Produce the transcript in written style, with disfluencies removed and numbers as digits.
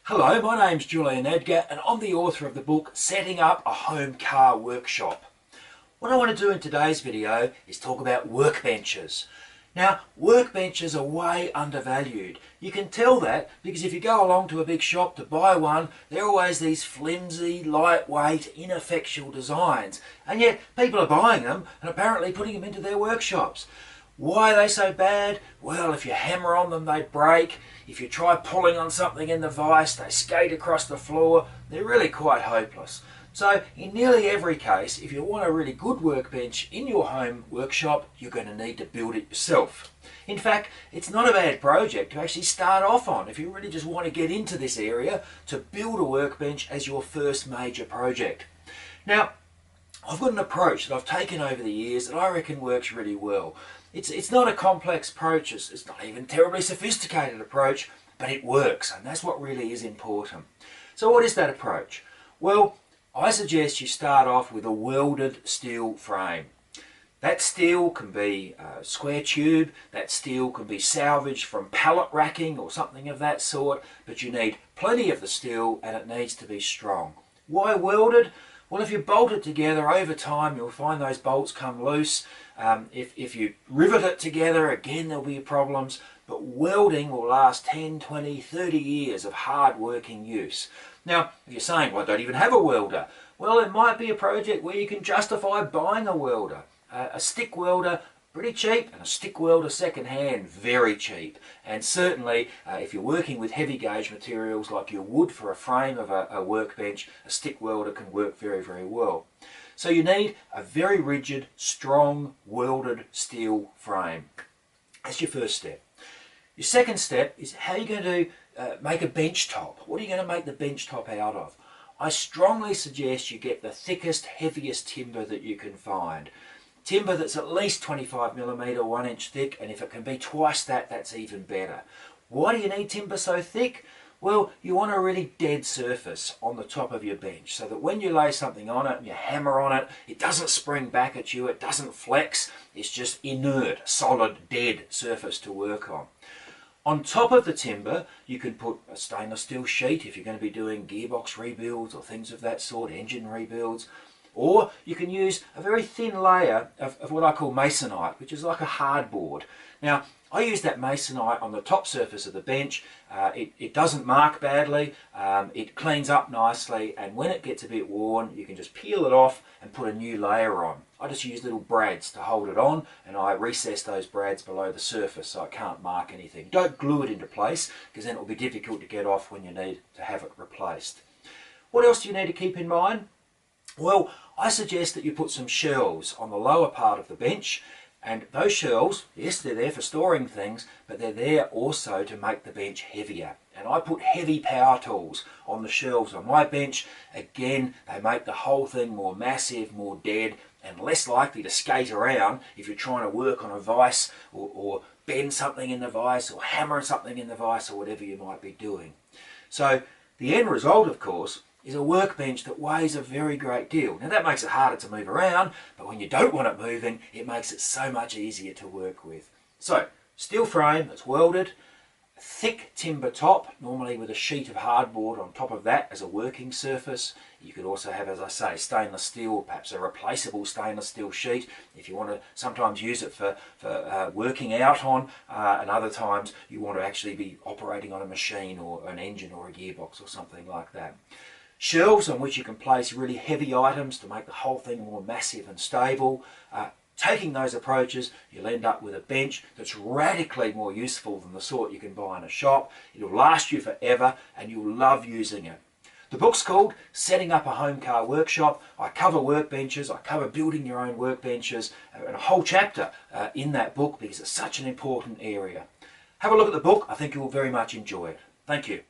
Hello, my name's Julian Edgar and I'm the author of the book Setting Up a Home Car Workshop. What I want to do in today's video is talk about workbenches. Now, workbenches are way undervalued. You can tell that because if you go along to a big shop to buy one, they're always these flimsy, lightweight, ineffectual designs. And yet people are buying them and apparently putting them into their workshops. Why are they so bad? Well, if you hammer on them, they break. If you try pulling on something in the vise, they skate across the floor. They're really quite hopeless. So in nearly every case, if you want a really good workbench in your home workshop, you're going to need to build it yourself. In fact, it's not a bad project to actually start off on if you really just want to get into this area, to build a workbench as your first major project. Now, I've got an approach that I've taken over the years that I reckon works really well. It's not a complex approach, it's not even a terribly sophisticated approach, but it works, and that's what really is important. So what is that approach? Well, I suggest you start off with a welded steel frame. That steel can be a square tube, that steel can be salvaged from pallet racking or something of that sort, but you need plenty of the steel and it needs to be strong. Why welded? Well, if you bolt it together over time, you'll find those bolts come loose. If you rivet it together, again, there'll be problems. But welding will last 10, 20, 30 years of hard working use. Now, if you're saying, well, I don't even have a welder. Well, it might be a project where you can justify buying a welder. A stick welder, pretty cheap, and a stick welder second hand, very cheap. And certainly if you're working with heavy gauge materials like you would for a frame of a workbench, a stick welder can work very, very well. So you need a very rigid, strong, welded steel frame. That's your first step. Your second step is how you're going to make a bench top. What are you going to make the bench top out of? I strongly suggest you get the thickest, heaviest timber that you can find. Timber that's at least 25mm, 1 inch thick, and if it can be twice that, that's even better. Why do you need timber so thick? Well, you want a really dead surface on the top of your bench so that when you lay something on it and you hammer on it, it doesn't spring back at you, it doesn't flex, it's just inert, solid, dead surface to work on. On top of the timber, you can put a stainless steel sheet if you're going to be doing gearbox rebuilds or things of that sort, engine rebuilds. Or you can use a very thin layer of what I call masonite, which is like a hardboard. Now, I use that masonite on the top surface of the bench. It doesn't mark badly, it cleans up nicely, and when it gets a bit worn, you can just peel it off and put a new layer on. I just use little brads to hold it on, and I recess those brads below the surface so it can't mark anything. Don't glue it into place, because then it will be difficult to get off when you need to have it replaced. What else do you need to keep in mind? Well, I suggest that you put some shelves on the lower part of the bench, and those shelves, yes, they're there for storing things, but they're there also to make the bench heavier. And I put heavy power tools on the shelves on my bench. Again, they make the whole thing more massive, more dead, and less likely to skate around if you're trying to work on a vise or bend something in the vise or hammer something in the vise or whatever you might be doing. So the end result, of course, is a workbench that weighs a very great deal. Now that makes it harder to move around, but when you don't want it moving, it makes it so much easier to work with. So, steel frame that's welded, a thick timber top, normally with a sheet of hardboard on top of that as a working surface. You could also have, as I say, stainless steel, perhaps a replaceable stainless steel sheet if you want to sometimes use it for working out on, and other times you want to actually be operating on a machine or an engine or a gearbox or something like that. Shelves on which you can place really heavy items to make the whole thing more massive and stable. Taking those approaches, you'll end up with a bench that's radically more useful than the sort you can buy in a shop. It'll last you forever and you'll love using it. The book's called Setting Up a Home Car Workshop. I cover workbenches, I cover building your own workbenches, and a whole chapter in that book because it's such an important area. Have a look at the book, I think you'll very much enjoy it. Thank you.